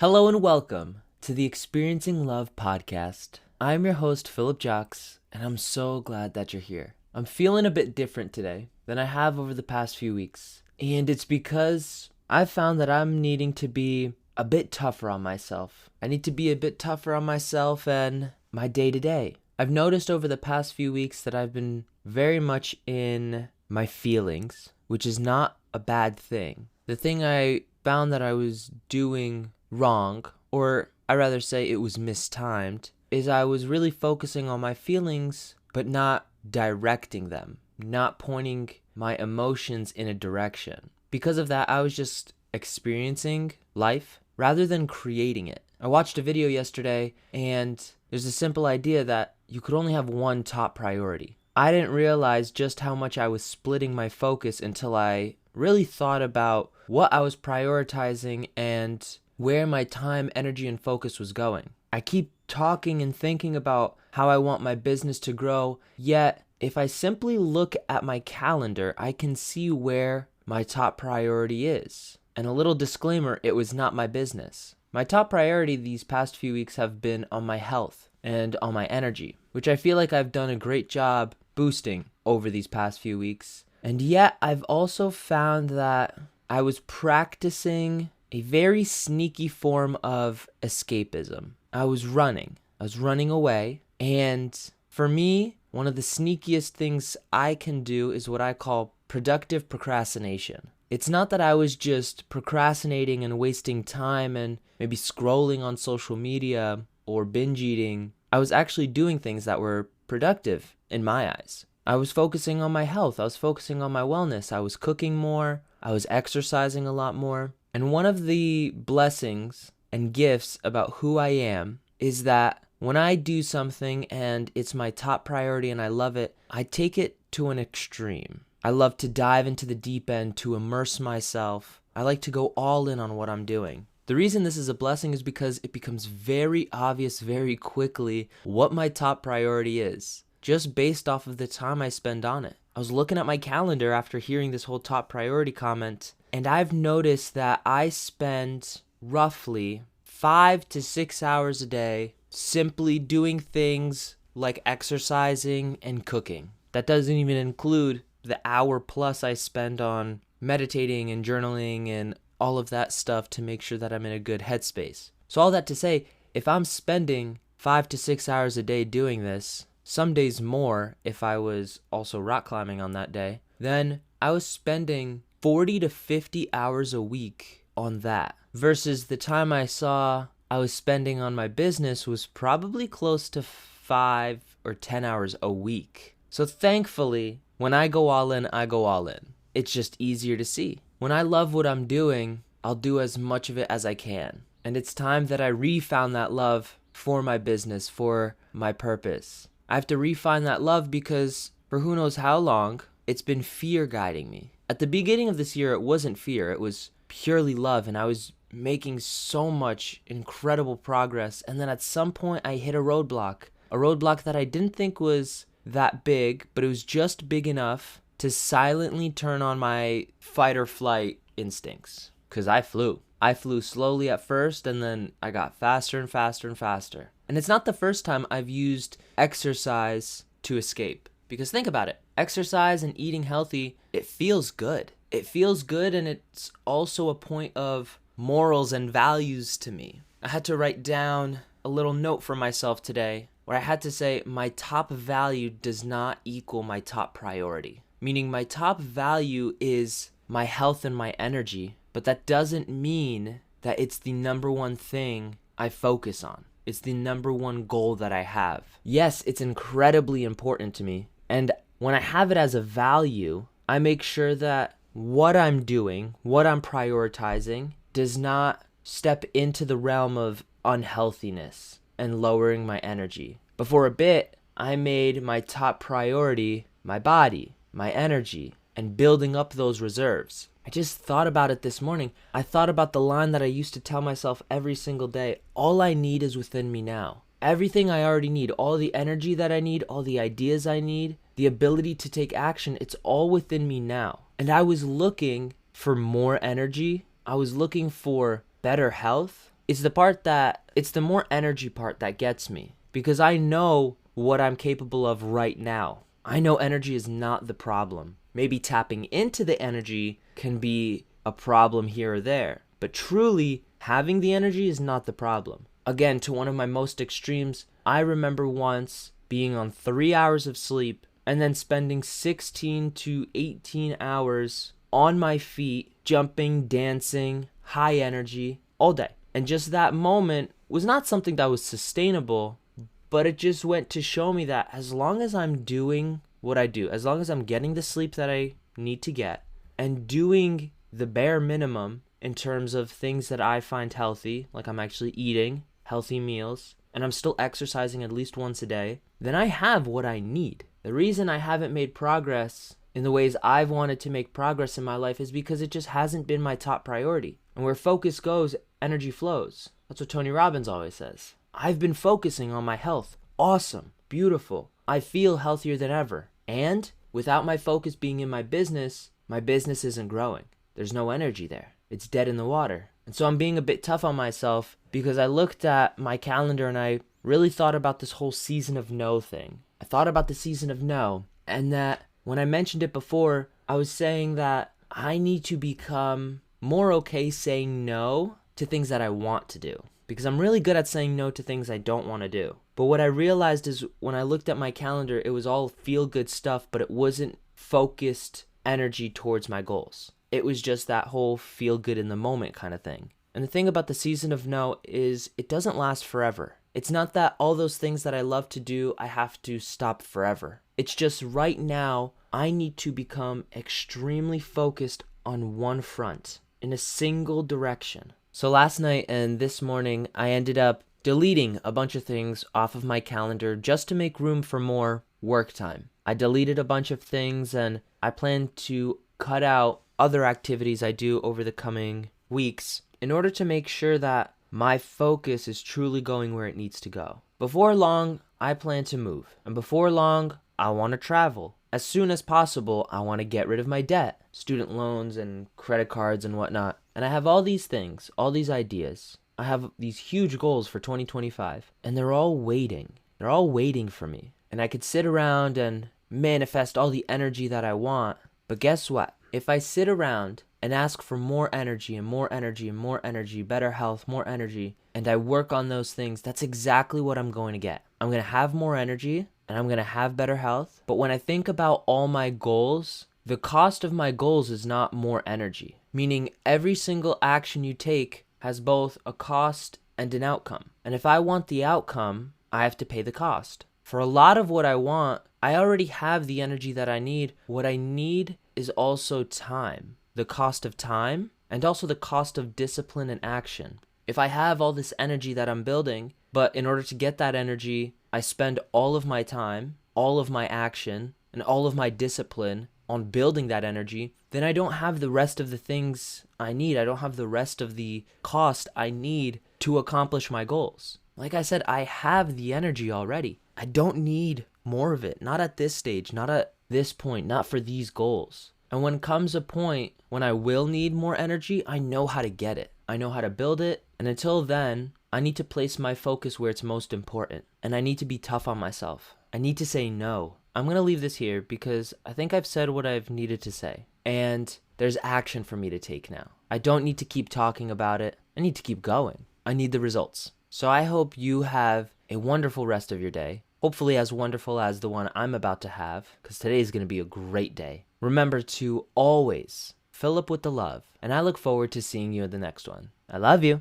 Hello and welcome to the Experiencing Love podcast. I'm your host, Philip Jocks, and I'm so glad that you're here. I'm feeling a bit different today than I have over the past few weeks, and it's because I've found that I'm needing to be a bit tougher on myself. I need to be a bit tougher on myself and my day-to-day. I've noticed over the past few weeks that I've been very much in my feelings, which is not a bad thing. The thing I found that I was doing wrong, or I rather say it was mistimed, is I was really focusing on my feelings, but not directing them, not pointing my emotions in a direction. Because of that, I was just experiencing life rather than creating it. I watched a video yesterday, and there's a simple idea that you could only have one top priority. I didn't realize just how much I was splitting my focus until I really thought about what I was prioritizing and where my time, energy, and focus was going. I keep talking and thinking about how I want my business to grow, yet if I simply look at my calendar, I can see where my top priority is. And a little disclaimer, it was not my business. My top priority these past few weeks have been on my health and on my energy, which I feel like I've done a great job boosting over these past few weeks. And yet I've also found that I was practicing a very sneaky form of escapism. I was running away, and for me, one of the sneakiest things I can do is what I call productive procrastination. It's not that I was just procrastinating and wasting time and maybe scrolling on social media or binge eating. I was actually doing things that were productive in my eyes. I was focusing on my health. I was focusing on my wellness. I was cooking more. I was exercising a lot more. And one of the blessings and gifts about who I am is that when I do something and it's my top priority and I love it, I take it to an extreme. I love to dive into the deep end, to immerse myself. I like to go all in on what I'm doing. The reason this is a blessing is because it becomes very obvious very quickly what my top priority is, just based off of the time I spend on it. I was looking at my calendar after hearing this whole top priority comment, and I've noticed that I spend roughly 5 to 6 hours a day simply doing things like exercising and cooking. That doesn't even include the hour plus I spend on meditating and journaling and all of that stuff to make sure that I'm in a good headspace. So all that to say, if I'm spending 5 to 6 hours a day doing this, some days more if I was also rock climbing on that day, then I was spending 40 to 50 hours a week on that, versus the time I saw I was spending on my business was probably close to 5 or 10 hours a week. So thankfully, when I go all in, I go all in. It's just easier to see. When I love what I'm doing, I'll do as much of it as I can. And it's time that I refound that love for my business, for my purpose. I have to refine that love because for who knows how long, it's been fear guiding me. At the beginning of this year, it wasn't fear. It was purely love, and I was making so much incredible progress. And then at some point, I hit a roadblock that I didn't think was that big, but it was just big enough to silently turn on my fight or flight instincts. Because I flew. I flew slowly at first, and then I got faster and faster and faster. And it's not the first time I've used exercise to escape. Because think about it. Exercise and eating healthy, it feels good. It feels good, and it's also a point of morals and values to me. I had to write down a little note for myself today where I had to say my top value does not equal my top priority. Meaning my top value is my health and my energy, but that doesn't mean that it's the number one thing I focus on. It's the number one goal that I have. Yes, it's incredibly important to me. And when I have it as a value, I make sure that what I'm doing, what I'm prioritizing, does not step into the realm of unhealthiness and lowering my energy. But for a bit, I made my top priority my body, my energy, and building up those reserves. I just thought about it this morning. I thought about the line that I used to tell myself every single day. All I need is within me now. Everything I already need, all the energy that I need, all the ideas I need, the ability to take action, it's all within me now. And I was looking for more energy. I was looking for better health it's the more energy part that gets me, because I know what I'm capable of right now. I know energy is not the problem. Maybe tapping into the energy can be a problem here or there, but truly having the energy is not the problem. Again, to one of my most extremes, I remember once being on 3 hours of sleep and then spending 16 to 18 hours on my feet, jumping, dancing, high energy all day. And just that moment was not something that was sustainable, but it just went to show me that as long as I'm doing what I do, as long as I'm getting the sleep that I need to get and doing the bare minimum in terms of things that I find healthy, like I'm actually eating healthy meals and I'm still exercising at least once a day, then I have what I need. The reason I haven't made progress in the ways I've wanted to make progress in my life is because it just hasn't been my top priority. And where focus goes, energy flows. That's what Tony Robbins always says. I've been focusing on my health. Awesome. Beautiful. I feel healthier than ever. And without my focus being in my business isn't growing. There's no energy there. It's dead in the water. And so I'm being a bit tough on myself because I looked at my calendar and I really thought about this whole season of no thing. I thought about the season of no, and that when I mentioned it before, I was saying that I need to become more okay saying no to things that I want to do, because I'm really good at saying no to things I don't want to do. But what I realized is when I looked at my calendar, it was all feel-good stuff, but it wasn't focused energy towards my goals. It was just that whole feel-good in the moment kind of thing. And the thing about the season of no is it doesn't last forever. It's not that all those things that I love to do, I have to stop forever. It's just right now, I need to become extremely focused on one front, in a single direction. So last night and this morning, I ended up deleting a bunch of things off of my calendar just to make room for more work time. I deleted a bunch of things and I plan to cut out other activities I do over the coming weeks in order to make sure that my focus is truly going where it needs to go. Before long, I plan to move. And before long, I want to travel. As soon as possible, I want to get rid of my debt, student loans and credit cards and whatnot. And I have all these things, all these ideas. I have these huge goals for 2025, and they're all waiting. They're all waiting for me. And I could sit around and manifest all the energy that I want. But guess what? If I sit around and ask for more energy and more energy and more energy, better health, more energy, and I work on those things, that's exactly what I'm going to get. I'm going to have more energy and I'm going to have better health. But when I think about all my goals, the cost of my goals is not more energy, meaning every single action you take has both a cost and an outcome. And if I want the outcome, I have to pay the cost. For a lot of what I want, I already have the energy that I need. What I need is also time. The cost of time, and also the cost of discipline and action. If I have all this energy that I'm building, but in order to get that energy, I spend all of my time, all of my action, and all of my discipline on building that energy, then I don't have the rest of the things I need. I don't have the rest of the cost I need to accomplish my goals. Like I said, I have the energy already. I don't need more of it. Not at this stage, not at this point, not for these goals. And when comes a point when I will need more energy, I know how to get it. I know how to build it. And until then, I need to place my focus where it's most important. And I need to be tough on myself. I need to say no. I'm going to leave this here because I think I've said what I've needed to say. And there's action for me to take now. I don't need to keep talking about it. I need to keep going. I need the results. So I hope you have a wonderful rest of your day. Hopefully as wonderful as the one I'm about to have, because today is going to be a great day. Remember to always fill up with the love, and I look forward to seeing you in the next one. I love you.